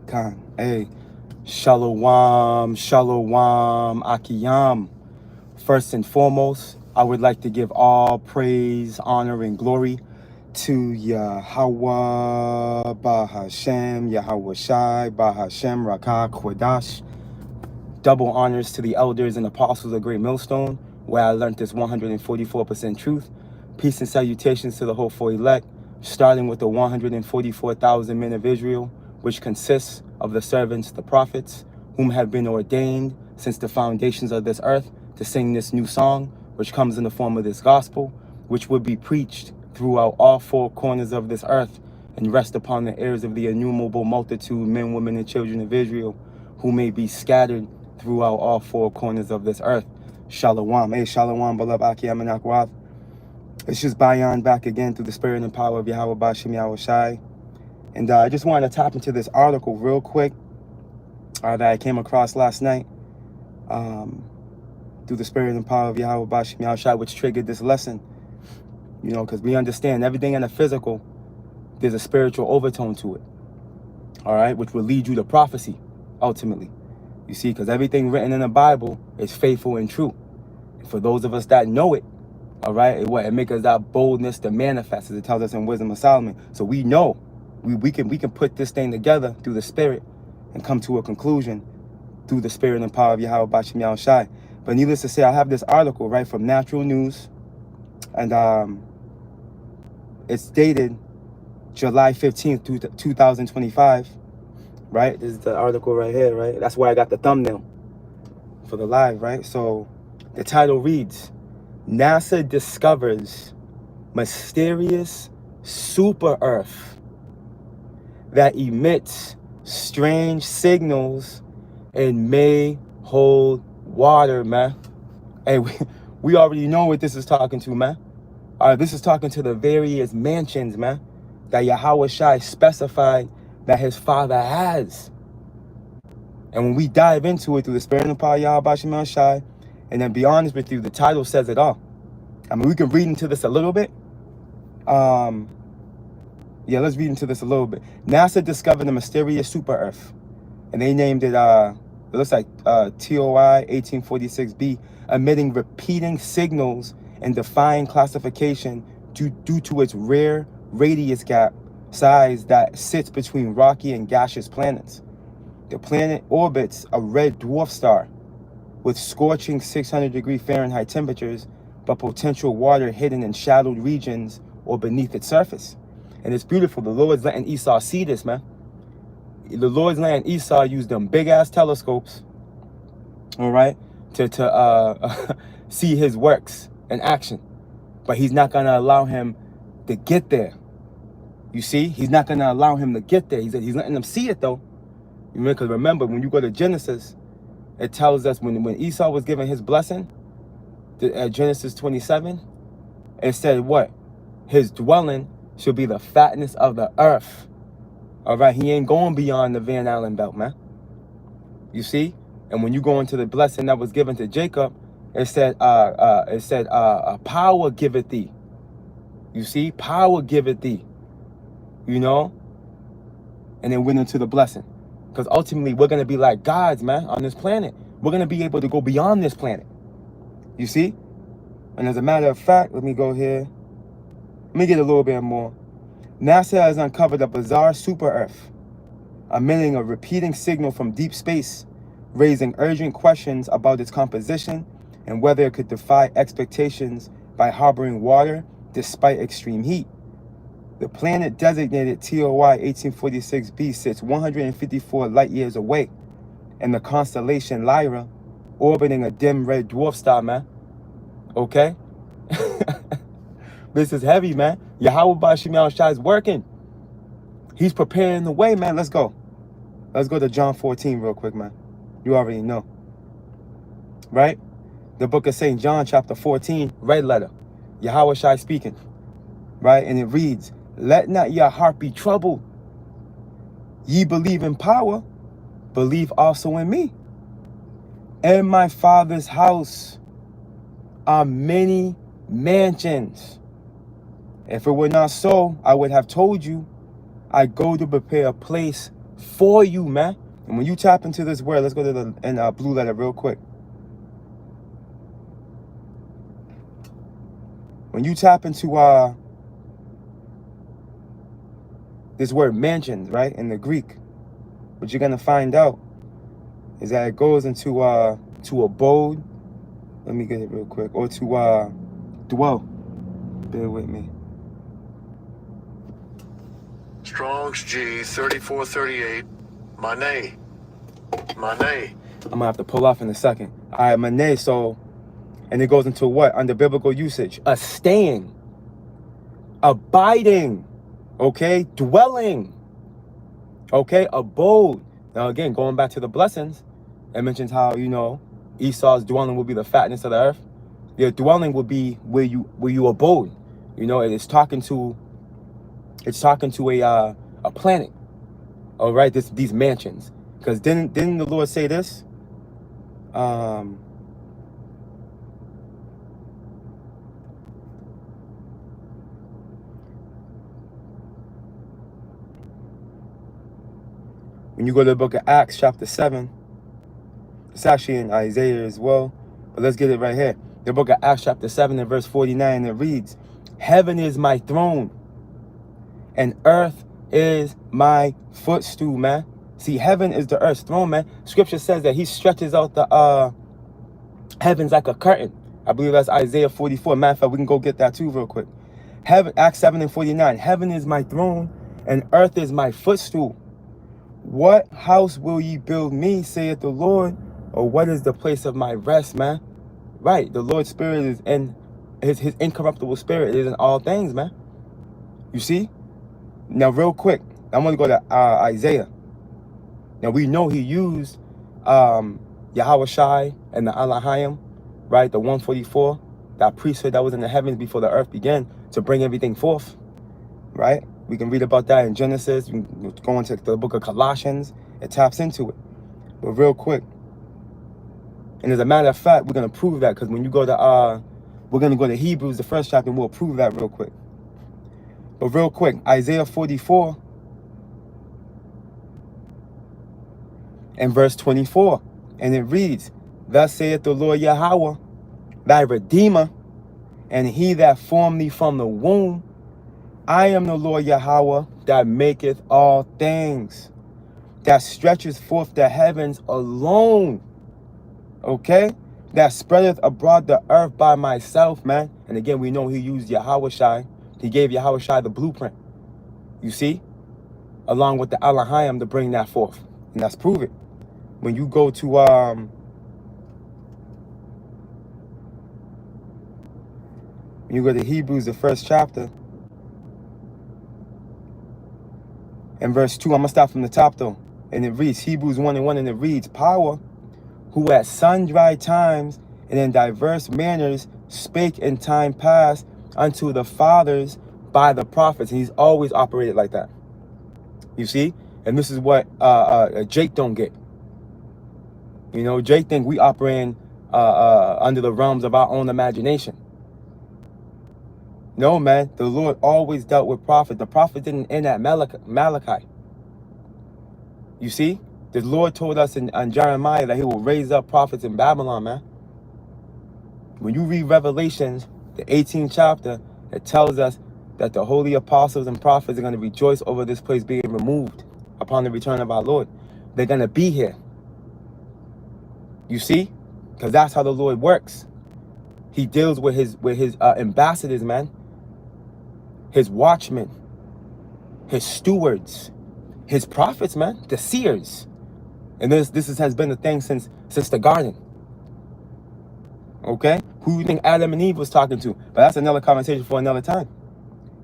Khan. Hey, Shalom, Shalom, Akiyam. First and foremost, I would like to give all praise, honor, and glory to Yahweh, Bahashem, Yahweh Shai, Bahashem, Rakah, Kodash. Double honors to the elders and apostles of Great Millstone, where I learned this 144% truth. Peace and salutations to the hopeful elect, starting with the 144,000 men of Israel, which consists of the servants, the prophets, whom have been ordained since the foundations of this earth to sing this new song, which comes in the form of this gospel, which would be preached throughout all four corners of this earth and rest upon the ears of the innumerable multitude, men, women, and children of Israel, who may be scattered throughout all four corners of this earth. Shalom. Hey, Shalom, beloved Akiyam and Akwath. It's just Bayan back again through the spirit and power of Yahweh Bashim Yahweh Shai. And I just wanted to tap into this article real quick that I came across last night through the spirit and power of Yahweh Bashim Yahweh Shai, which triggered this lesson. You know, because we understand everything in the physical, there's a spiritual overtone to it. All right, which will lead you to prophecy, ultimately. You see, because everything written in the Bible is faithful and true. And for those of us that know it, all right, it makes us that boldness to manifest, as it tells us in Wisdom of Solomon. So we know we can put this thing together through the spirit and come to a conclusion through the spirit and power of Yahweh Bashim Yahweh Shai. But needless to say, I have this article right from Natural News, and it's dated July 15th, 2025. Right, this is the article right here, right? That's where I got the thumbnail for the live, right? So the title reads, NASA discovers mysterious super Earth that emits strange signals and may hold water, man. Hey, we already know what this is talking to, man. This is talking to the various mansions, man, that Yahweh Shai specified that his father has. And when we dive into it through the spirit and power of Yahweh Bashim Yahweh Shai, and then be honest with you, the title says it all. I mean, we can read into this a little bit. Yeah, let's read into this a little bit. NASA discovered a mysterious super Earth, and they named it, it looks like TOI 1846b, emitting repeating signals and defying classification due to its rare radius gap size that sits between rocky and gaseous planets. The planet orbits a red dwarf star with scorching 600-degree Fahrenheit temperatures, but potential water hidden in shadowed regions or beneath its surface. And it's beautiful. The Lord's letting Esau see this, man. The Lord's letting Esau use them big-ass telescopes, all right, to see his works in action. But he's not going to allow him to get there. You see, he's not going to allow him to get there. He's letting them see it, though. Because remember, when you go to Genesis, it tells us when Esau was given his blessing, Genesis 27, it said what? His dwelling should be the fatness of the earth. All right, he ain't going beyond the Van Allen belt, man. You see? And when you go into the blessing that was given to Jacob, it said power giveth thee. You see? Power giveth thee. You know, and then went into the blessing, because ultimately we're going to be like gods, man, on this planet. We're going to be able to go beyond this planet, you see. And as a matter of fact, let me go here, let me get a little bit more. NASA has uncovered a bizarre super Earth, emitting a repeating signal from deep space, raising urgent questions about its composition and whether it could defy expectations by harboring water despite extreme heat. The planet designated TOI 1846b sits 154 light years away in the constellation Lyra, orbiting a dim red dwarf star, man. Okay? This is heavy, man. Yahweh Bashim Yahweh Shai is working. He's preparing the way, man. Let's go. Let's go to John 14 real quick, man. You already know. Right? The book of St. John, chapter 14, red letter. Yahweh Shai speaking. Right? And it reads, let not your heart be troubled. Ye believe in power, believe also in me. In my Father's house are many mansions. If it were not so, I would have told you, I go to prepare a place for you, man. And when you tap into this word, let's go to the blue letter real quick. When you tap into this word mansions, right, in the Greek, what you're gonna find out is that it goes into to abode. Let me get it real quick. Or to dwell. Bear with me. Strong's G 3438. Mané. I'm gonna have to pull off in a second. All right, mané. So, and it goes into what under biblical usage? A staying, abiding, okay, dwelling, okay, abode. Now again, going back to the blessings, it mentions how Esau's dwelling will be the fatness of the earth. Your dwelling will be where you abode. It's talking to a planet. All right, these mansions. Because didn't the Lord say this? When you go to the book of Acts, chapter 7, it's actually in Isaiah as well, but let's get it right here. The book of Acts, chapter 7, and verse 49, it reads, "Heaven is my throne, and earth is my footstool," man. See, heaven is the earth's throne, man. Scripture says that he stretches out the heavens like a curtain. I believe that's Isaiah 44. Matter of fact, we can go get that too real quick. Heaven, Acts 7 and 49. Heaven is my throne, and earth is my footstool. What house will ye build me, saith the Lord? Or what is the place of my rest, man? Right, the Lord's spirit is in his incorruptible spirit is in all things, man. You see? Now, real quick, I'm going to go to Isaiah. Now, we know he used Yahweh Shai and the Elohim, right? The 144, that priesthood that was in the heavens before the earth began to bring everything forth, right? We can read about that in Genesis. We can go into the book of Colossians. It taps into it. But real quick, and as a matter of fact, we're going to prove that because when you go to, we're going to go to Hebrews, the first chapter, and we'll prove that real quick. But real quick, Isaiah 44 and verse 24. And it reads, "Thus saith the Lord Yahweh, thy Redeemer, and he that formed thee from the womb. I am the Lord Yahweh that maketh all things, that stretches forth the heavens alone." Okay? "That spreadeth abroad the earth by myself," man. And again, we know he used Yahweh Shai. He gave Yahweh Shai the blueprint. You see? Along with the Elohim to bring that forth. And that's proven. When you go to when you go to Hebrews, the first chapter, and verse 2, I'm gonna start from the top though. And it reads, Hebrews 1 and 1, and it reads, "Power, who at sundry times and in diverse manners spake in time past unto the fathers by the prophets." And he's always operated like that. You see? And this is what Jake don't get. Jake think we operate under the realms of our own imagination. No, man. The Lord always dealt with prophets. The prophet didn't end at Malachi. You see? The Lord told us in Jeremiah that he will raise up prophets in Babylon, man. When you read Revelations, the 18th chapter, it tells us that the holy apostles and prophets are going to rejoice over this place being removed upon the return of our Lord. They're going to be here. You see? Because that's how the Lord works. He deals with his ambassadors, man. His watchmen. His stewards. His prophets, man. The seers. And this has been the thing since the garden. Okay? Who do you think Adam and Eve was talking to? But that's another conversation for another time.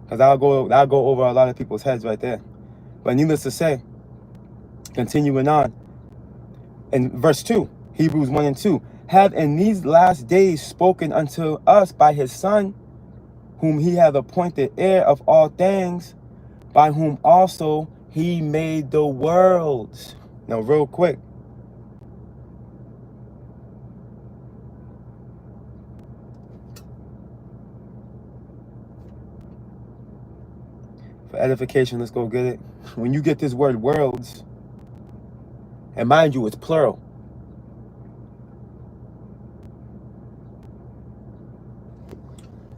Because I'll go over a lot of people's heads right there. But needless to say, continuing on. In verse 2, Hebrews 1 and 2. "Have in these last days spoken unto us by his Son, whom he hath appointed heir of all things, by whom also he made the worlds." Now, real quick. For edification, let's go get it. When you get this word worlds, And mind you, it's plural.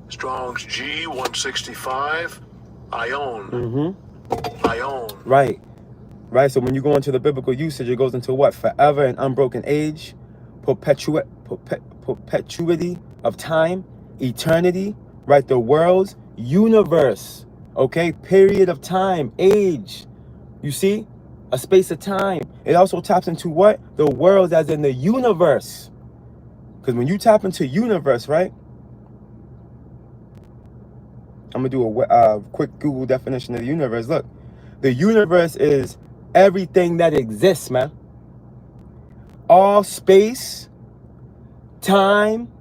Strong's G 165. I own. Mm-hmm. I own. Right. Right. So when you go into the biblical usage, it goes into what? Forever and unbroken age, perpetuity of time, eternity, right? The world's universe. Okay. Period of time, age. You see? A space of time. It also taps into what? The world as in the universe. Because when you tap into universe, right? I'm going to do a quick Google definition of the universe. Look, the universe is everything that exists, man. All space, time,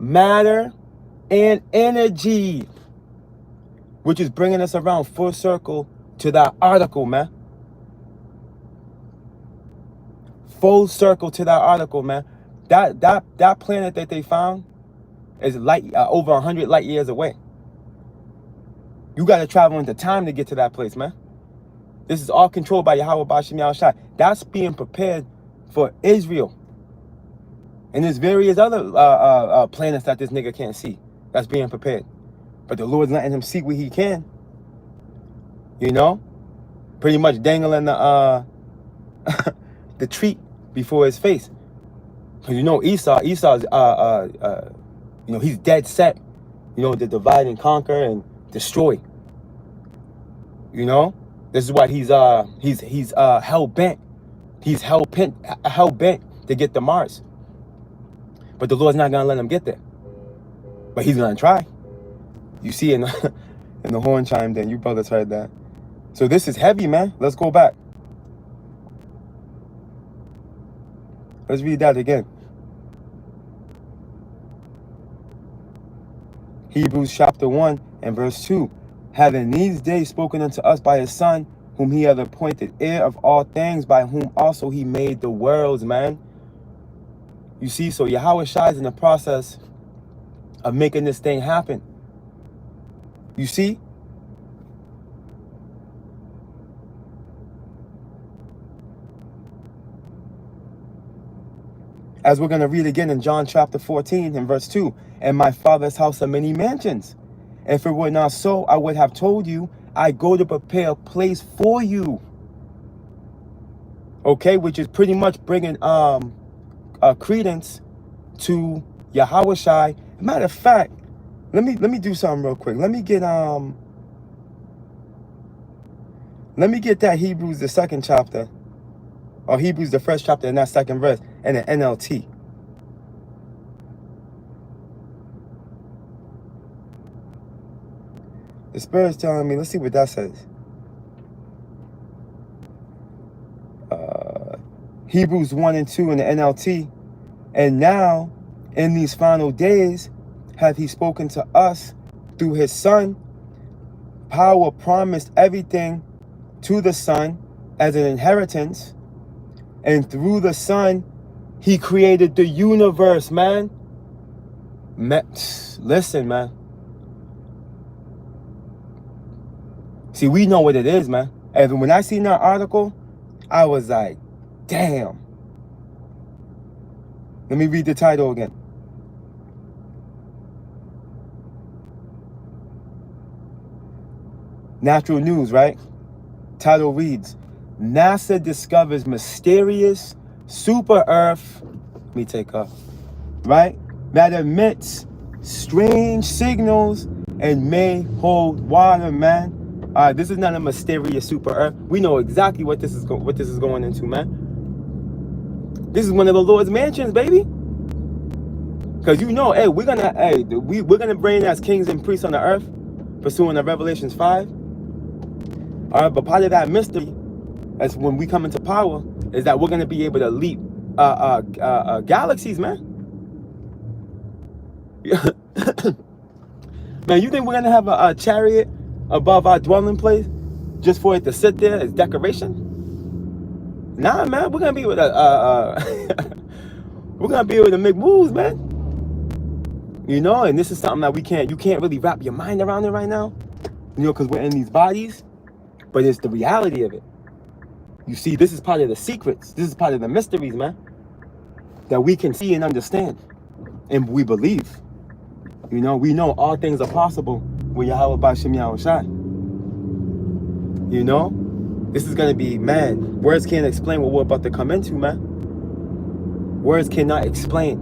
matter, and energy. Which is bringing us around full circle to that article, man. Full circle to that article, man. That planet that they found is over 100 light years away. You got to travel into time to get to that place, man. This is all controlled by Yahweh Bashim Yahushai. That's being prepared for Israel. And there's various other planets that this nigga can't see. That's being prepared. But the Lord's letting him see what he can. You know? Pretty much dangling the the treat before his face. Because you know Esau's you know, he's dead set, you know, to divide and conquer and destroy. You know? This is why he's hell bent. He's hell bent to get to Mars. But the Lord's not gonna let him get there. But he's gonna try. You see in the horn chime, then you brothers heard that. So this is heavy, man. Let's go back. Let's read that again. Hebrews chapter 1 and verse 2. Having these days spoken unto us by his Son, whom he hath appointed heir of all things, by whom also he made the worlds, man. You see, so Yahweh Shai is in the process of making this thing happen. You see? As we're going to read again in John chapter 14 and verse 2. And my Father's house are many mansions. If it were not so, I would have told you, I go to prepare a place for you. Okay, which is pretty much bringing credence to Yahweh Shai. Matter of fact, let me do something real quick. Let me get that Hebrews the second chapter, or Hebrews the first chapter in that second verse, and the NLT. The Spirit's telling me, let's see what that says. Hebrews 1 and 2 in the NLT. And now, in these final days, hath he spoken to us through his Son. Power promised everything to the Son as an inheritance. And through the Son, he created the universe, man. Listen, man. See, we know what it is, man. And when I seen that article, I was like, damn. Let me read the title again. Natural News, right? Title reads, NASA discovers mysterious super Earth. Let me take up. Right? That emits strange signals and may hold water, man. All right, this is not a mysterious super Earth. We know exactly what this is going into, man. This is one of the Lord's mansions, baby. Because you know, hey, we're gonna reign as kings and priests on the earth, pursuing the Revelations 5. All right, but part of that mystery, as when we come into power, is that we're gonna be able to leap galaxies, man. Man, you think we're gonna have a chariot above our dwelling place just for it to sit there as decoration? Nah, man, we're gonna be able to we're gonna be able to make moves, man. You know, and this is something that you can't really wrap your mind around it right now. You know, because we're in these bodies, but it's the reality of it. You see, this is part of the secrets. This is part of the mysteries, man, that we can see and understand, and we believe. You know, we know all things are possible with Yahweh Bashim Yahushai. You know, this is gonna be, man, words can't explain what we're about to come into, man. Words cannot explain.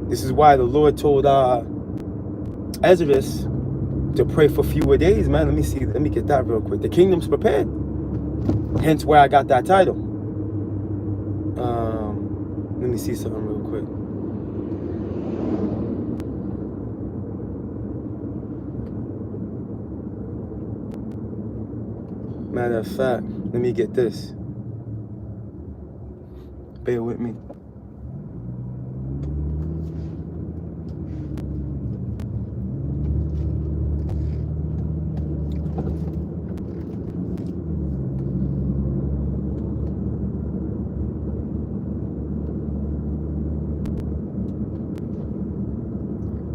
This is why the Lord told Esdras to pray for fewer days, man. Let me see. Let me get that real quick. The kingdom's prepared. Hence where I got that title. Let me see something real quick. Matter of fact, let me get this. Bear with me.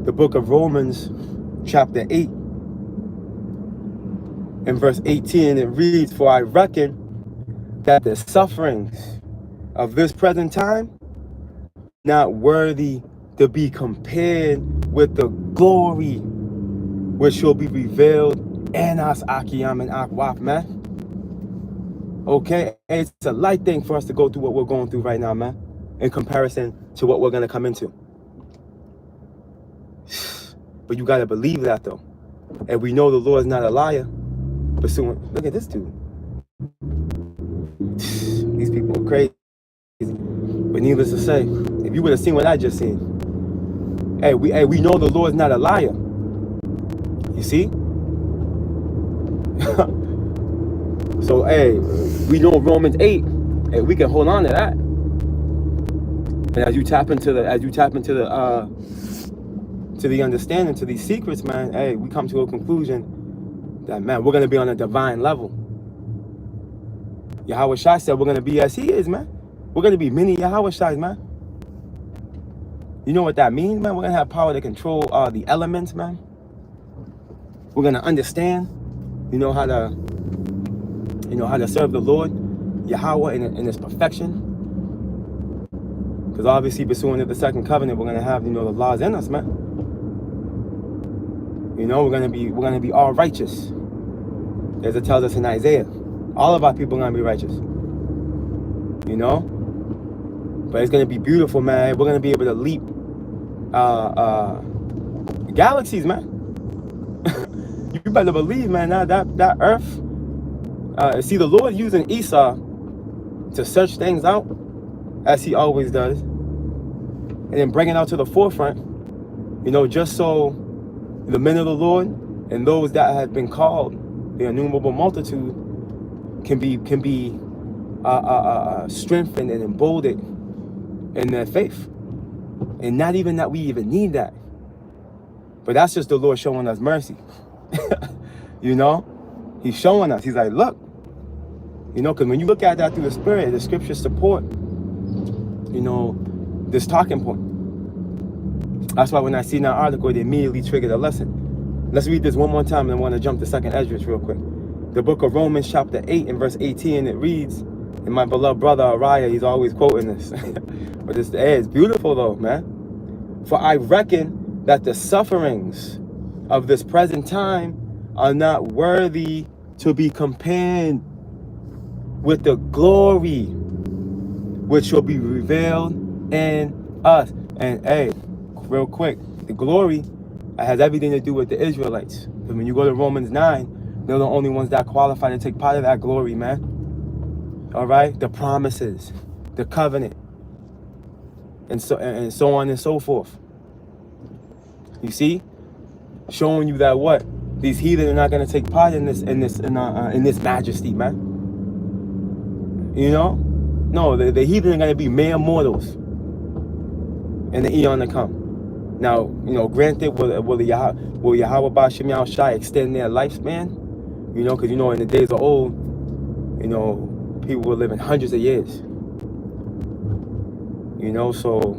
The book of Romans, chapter 8, and verse 18, it reads, "For I reckon that the sufferings of this present time not worthy to be compared with the glory which shall be revealed in us, Akiyam and Akwaf," man. Okay, it's a light thing for us to go through what we're going through right now, man, in comparison to what we're going to come into. But you got to believe that, though. And we know the Lord is not a liar. Pursuing, look at this dude. These people are crazy. But needless to say, if you would have seen what I just seen, hey, we know the Lord is not a liar. You see? So, hey, we know Romans 8, and we can hold on to that. And as you tap into the understanding, to these secrets, man, hey, we come to a conclusion that, man, we're going to be on a divine level. Yahweh Shai said we're going to be as he is, man. We're going to be many Yahweh Shais, man. You know what that means, man? We're going to have power to control the elements, man. We're going to understand, how to serve the Lord, Yahweh, in his perfection. Because obviously, pursuant to the second covenant, we're going to have, the laws in us, man. We're gonna be all righteous, as it tells us in Isaiah. All of our people are gonna be righteous. But it's gonna be beautiful, man. We're gonna be able to leap galaxies, man. You better believe, man. That earth. See, the Lord using Esau to search things out, as he always does, and then bring it out to the forefront. Just so the men of the Lord and those that have been called, the innumerable multitude, can be strengthened and emboldened in their faith. And not even that we even need that, but that's just the Lord showing us mercy. He's showing us. He's like, look, because when you look at that through the Spirit, the scriptures support, this talking point. That's why when I see that article, it immediately triggered a lesson. Let's read this one more time, and I want to jump to 2nd Esdras real quick. The book of Romans, chapter 8, and verse 18, it reads, and my beloved brother Ariah, he's always quoting this. But it's beautiful, though, man. "For I reckon that the sufferings of this present time are not worthy to be compared with the glory which shall be revealed in us." And hey, real quick, the glory has everything to do with the Israelites. Because when you go to Romans 9, they're the only ones that qualify to take part of that glory, man. All right? The promises, the covenant, and so on and so forth. You see? Showing you that what? These heathen are not going to take part in this majesty, man. No, the heathen are going to be mere mortals in the eon to come. Now, granted, will Yahweh Bashim Yahushai extend their lifespan? Because in the days of old, people were living hundreds of years. So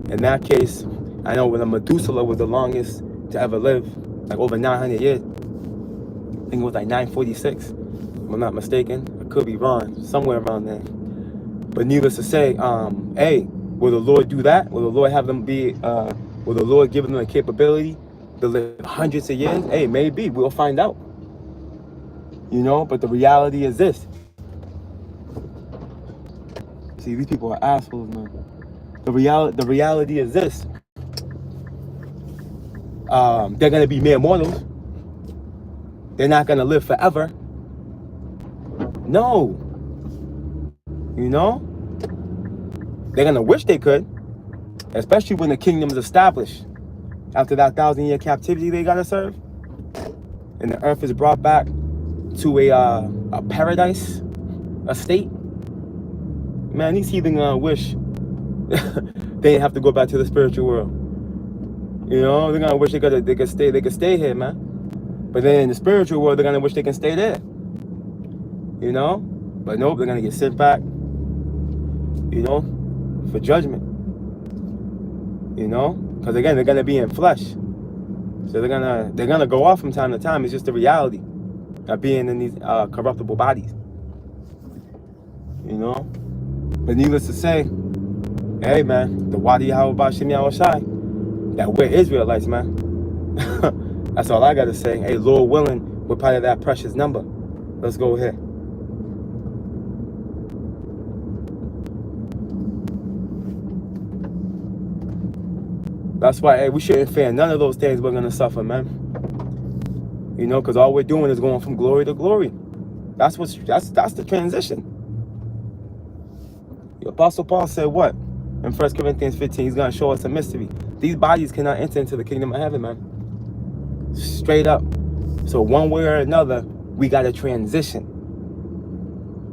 in that case, I know when Methuselah was the longest to ever live, like over 900 years. I think it was like 946. if I'm not mistaken. I could be wrong, somewhere around there. But needless to say, hey, will the Lord do that? Will the Lord have them be, will the Lord give them the capability to live hundreds of years? Hey, maybe, we'll find out. You know, but the reality is this. See, these people are assholes, man. The reality is this. They're gonna be mere mortals. They're not gonna live forever. No. You know? They're gonna wish they could, especially when the kingdom is established. After that 1,000-year captivity they gotta serve, and the earth is brought back to a paradise, a state. Man, these heathen gonna wish they didn't have to go back to the spiritual world. You know, they're gonna wish they could stay here, man. But then in the spiritual world, they're gonna wish they can stay there. You know, but nope, they're gonna get sent back. You know, for judgment. You know, because again, they're gonna be in flesh, so they're gonna go off from time to time. It's just the reality of being in these corruptible bodies. You know, but needless to say, hey man, the Wadi Yahweh Bashim Yahushai, that we're Israelites, man. That's all I gotta say. Hey, Lord willing, we're part of that precious number. Let's go ahead. That's why, hey, we shouldn't fear none of those things we're gonna suffer, man. You know, because all we're doing is going from glory to glory. That's the transition. The Apostle Paul said what? In 1 Corinthians 15, he's gonna show us a mystery. These bodies cannot enter into the kingdom of heaven, man. Straight up. So one way or another, we gotta transition.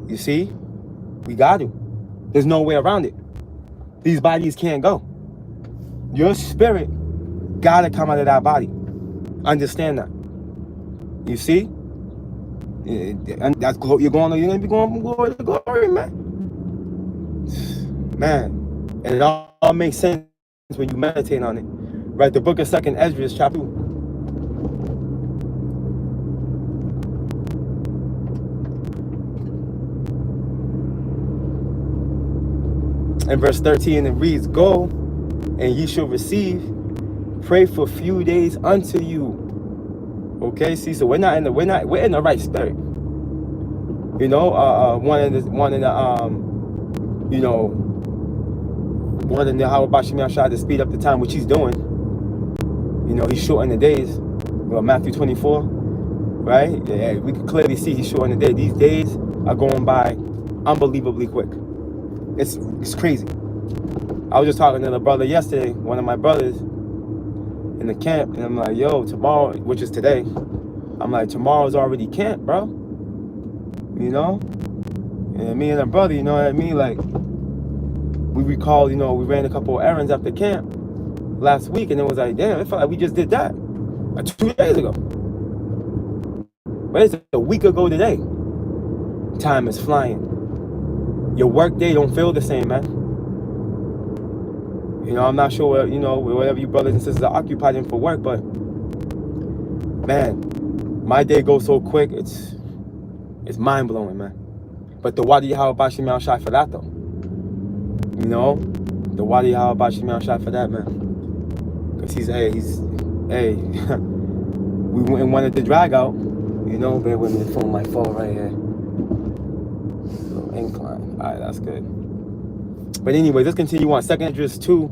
You see? We got to. There's no way around it. These bodies can't go. Your spirit gotta come out of that body. Understand that. You see? And that's you're gonna be going from glory to glory, man. Man, and it all makes sense when you meditate on it. Right? The book of 2nd Ezra, chapter 2. In verse 13, it reads, "Go, and ye shall receive. Pray for few days unto you." Okay, see, so we're in the right spirit. You know, one in the Yahweh Bashim Yahushai to speed up the time, which he's doing. You know, he's shortening the days. Well, Matthew 24, right? Yeah, we can clearly see he's shortening the day. These days are going by unbelievably quick. It's crazy. I was just talking to the brother yesterday, one of my brothers in the camp, and I'm like, yo, tomorrow, which is today, I'm like, tomorrow's already camp, bro. You know? And me and a brother, you know what I mean? Like, we recall, you know, we ran a couple of errands after camp last week, and it was like, damn, it felt like we just did that 2 days ago. But it's a week ago today. Time is flying. Your work day don't feel the same, man. You know, I'm not sure what, you know, whatever you brothers and sisters are occupied in for work, but man, my day goes so quick, it's mind-blowing, man. But the Wadi Yahweh Bashim Yahushai for that, though. You know, the Wadi Yahweh Bashim Yahushai for that, man. Because he's we wanted to drag out, you know, bear with me, the phone might fall right here. Little incline. All right, that's good. But anyway, let's continue on. 2nd Ezra 2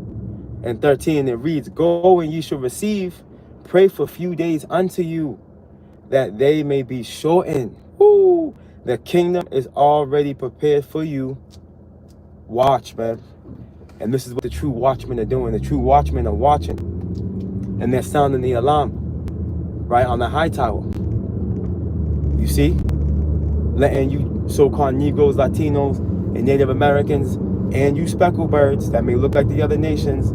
and 13, it reads, "Go and ye shall receive, pray for few days unto you, that they may be shortened. Woo! The kingdom is already prepared for you. Watch, man." And this is what the true watchmen are doing. The true watchmen are watching. And they're sounding the alarm, right, on the high tower. You see? Letting you so-called Negroes, Latinos, and Native Americans, and you speckled birds that may look like the other nations,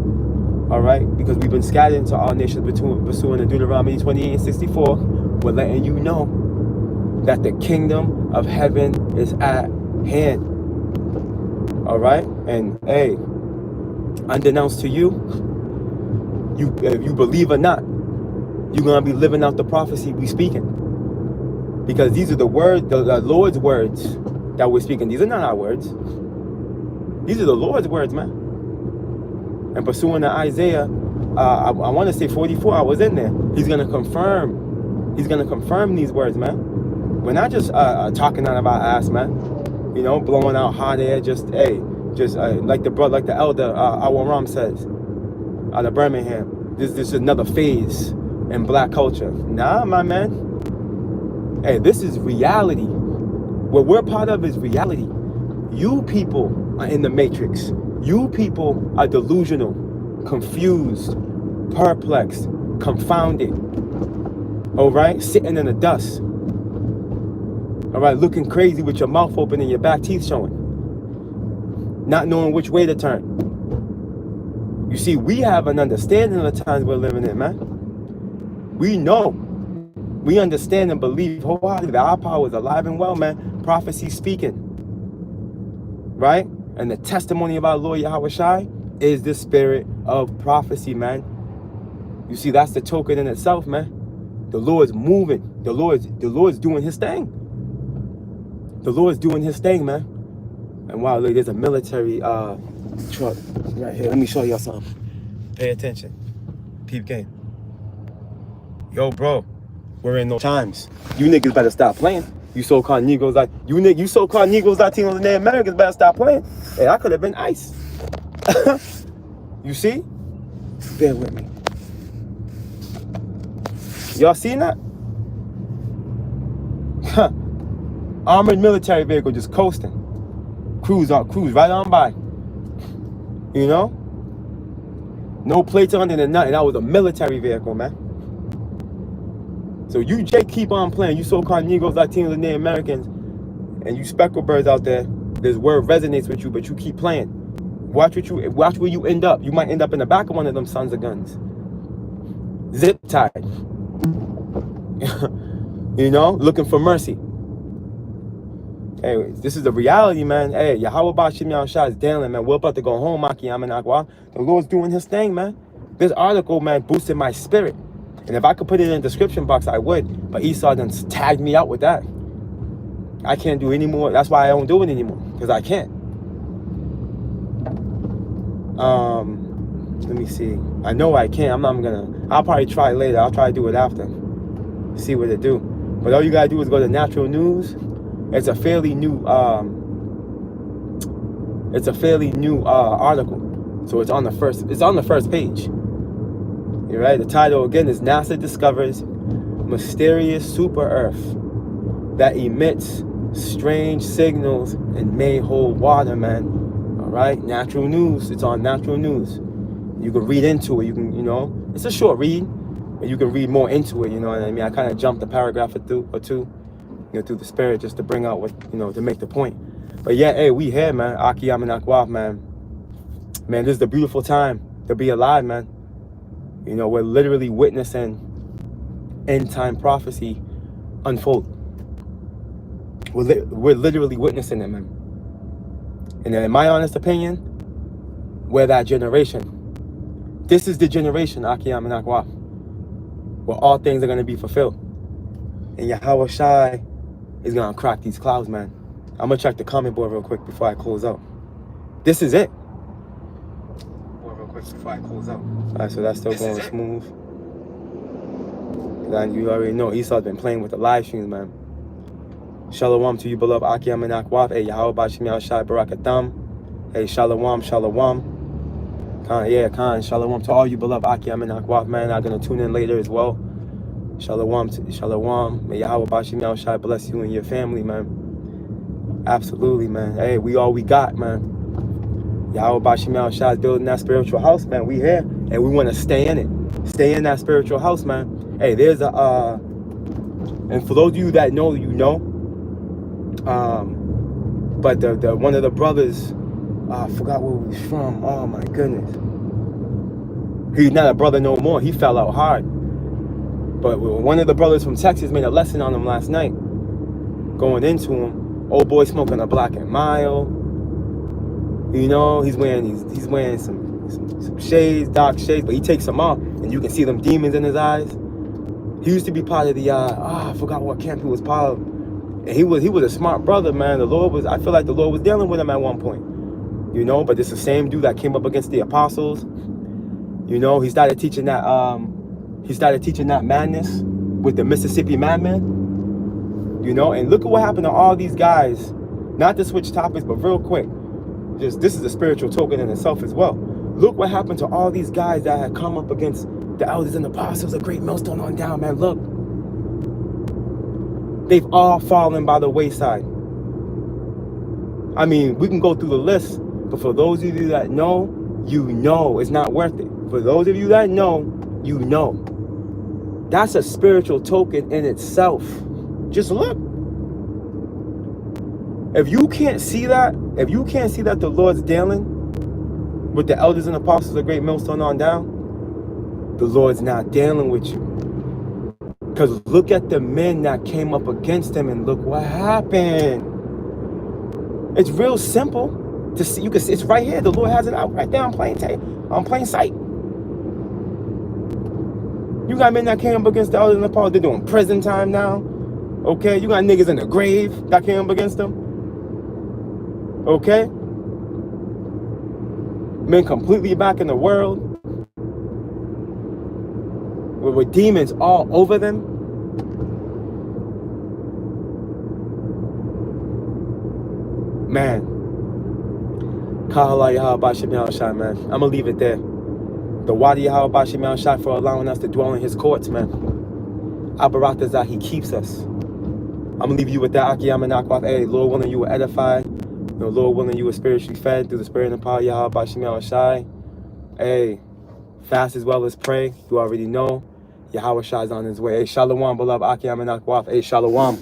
all right, because we've been scattered into all nations pursuing the Deuteronomy 28 and 64, we're letting you know that the kingdom of heaven is at hand, all right? And hey, unbeknownst to you, if you believe or not, you're gonna be living out the prophecy we speaking. Because these are the words, the Lord's words that we're speaking. These are not our words. These are the Lord's words, man. And pursuing the Isaiah, I want to say 44, I was in there. He's going to confirm. He's going to confirm these words, man. We're not just talking out of our ass, man. You know, blowing out hot air, just, hey, just like the elder Awaram says out of Birmingham. This is another phase in black culture. Nah, my man. Hey, this is reality. What we're part of is reality. You people are in the matrix. You people are delusional, confused, perplexed, confounded. All right, sitting in the dust. All right, looking crazy with your mouth open and your back teeth showing. Not knowing which way to turn. You see, we have an understanding of the times we're living in, man. We know. We understand and believe wholeheartedly that our power is alive and well, man. Prophecy speaking. Right? And the testimony of our Lord Yahweh Shai is the spirit of prophecy, man. You see, that's the token in itself, man. The Lord's moving. The Lord's doing his thing. The Lord's doing his thing, man. And wow, look, there's a military truck right here. Let me show y'all something. Pay attention. Peep game. Yo, bro, we're in no times. You niggas better stop playing. You so-called Negroes, like you so-called Negroes, Latinos, and Native Americans better stop playing. Hey, I could have been ICE. You see? Bear with me. Y'all seen that? Armored military vehicle just coasting. Cruise right on by. You know? No plates on it and nothing. That was a military vehicle, man. So you just keep on playing. You so-called Negroes, Latinos, and Native Americans, and you speckled birds out there. This word resonates with you, but you keep playing. Watch where you end up. You might end up in the back of one of them sons of guns. Zip tied. You know, looking for mercy. Anyways, this is the reality, man. Hey, Yahweh Bashim Yahushua is dealing, man. We're about to go home, Maki Yamanakwa. The Lord's doing his thing, man. This article, man, boosted my spirit. And if I could put it in the description box, I would. But Esau done tagged me out with that. I can't do any more. That's why I don't do it anymore. Because I can't. Let me see. I know I can't. I'll probably try later. I'll try to do it after. See what it do. But all you gotta do is go to Natural News. It's a fairly new article. So it's on the first page. You're right. The title again is NASA discovers mysterious super Earth that emits strange signals and may hold water, man. All right. Natural News. It's on Natural News. You can read into it. You can, it's a short read, and you can read more into it. You know what I mean? I kind of jumped a paragraph or two, through the spirit just to bring out what, to make the point. But yeah, hey, we here, man. Aki Yamanakwa, man. Man, this is a beautiful time to be alive, man. We're literally witnessing end time prophecy unfold. We're literally witnessing it, man. And in my honest opinion, we're that generation. This is the generation, Aki Yamanakwa, where all things are going to be fulfilled. And Yahweh Shai is going to crack these clouds, man. I'm going to check the comment board real quick before I close out. This is it. Alright, so that's still going smooth. And you already know Esau's been playing with the live streams, man. Shalom to you, beloved Aki Yamanakwa. Hey, Yahweh Bashim Yahushua Barakatam. Hey, shalom. Khan, shalom to all you beloved Aki Yamanakwa, man. I'm going to tune in later as well. Shalom. May Yahweh Bashim Yahushua bless you and your family, man. Absolutely, man. Hey, we all we got, man. Yahweh Bashim Yahushua is building that spiritual house, man. We here, and we want to stay in it. Stay in that spiritual house, man. Hey, there's a, and for those of you that know, but the one of the brothers, I forgot where he was from. Oh, my goodness. He's not a brother no more. He fell out hard. But one of the brothers from Texas made a lesson on him last night. Going into him, old boy smoking a Black and Mild. He's wearing some shades, dark shades, but he takes them off, and you can see them demons in his eyes. He used to be part of the I forgot what camp he was part of. And he was a smart brother, man. I feel like the Lord was dealing with him at one point. You know, but it's the same dude that came up against the apostles. You know, he started teaching that madness with the Mississippi Madman. You know, and look at what happened to all these guys. Not to switch topics, but real quick. This is a spiritual token in itself as well. Look what happened to all these guys that had come up against the elders and the apostles, a great millstone on down, man. Look. They've all fallen by the wayside. I mean, we can go through the list, but for those of you that know, you know it's not worth it. For those of you that know, you know. That's a spiritual token in itself. Just look. If you can't see that the Lord's dealing with the elders and apostles, a great millstone on down, the Lord's not dealing with you. Because look at the men that came up against him and look what happened. It's real simple to see. You can see it's right here. The Lord has it out right there on plain sight. You got men that came up against the elders and the apostles. They're doing prison time now. Okay, you got niggas in the grave that came up against them. Okay? Men completely back in the world. With demons all over them. Man. Kahala Yahweh Shem Yahushai, man. I'm gonna leave it there. The Wadi Yahweh Shem Yahushai for allowing us to dwell in his courts, man. Abaratazah, he keeps us. I'm gonna leave you with that. Akiyama Nakwath. Hey, Lord willing, you were edified. You know, Lord willing, you were spiritually fed through the spirit and the power of Yahweh Shem Yahushai. Hey, fast as well as pray. You already know. Yahweh Shai is on his way. Hey, Shalom, beloved Akiyama Nakwath. Hey, Shalom.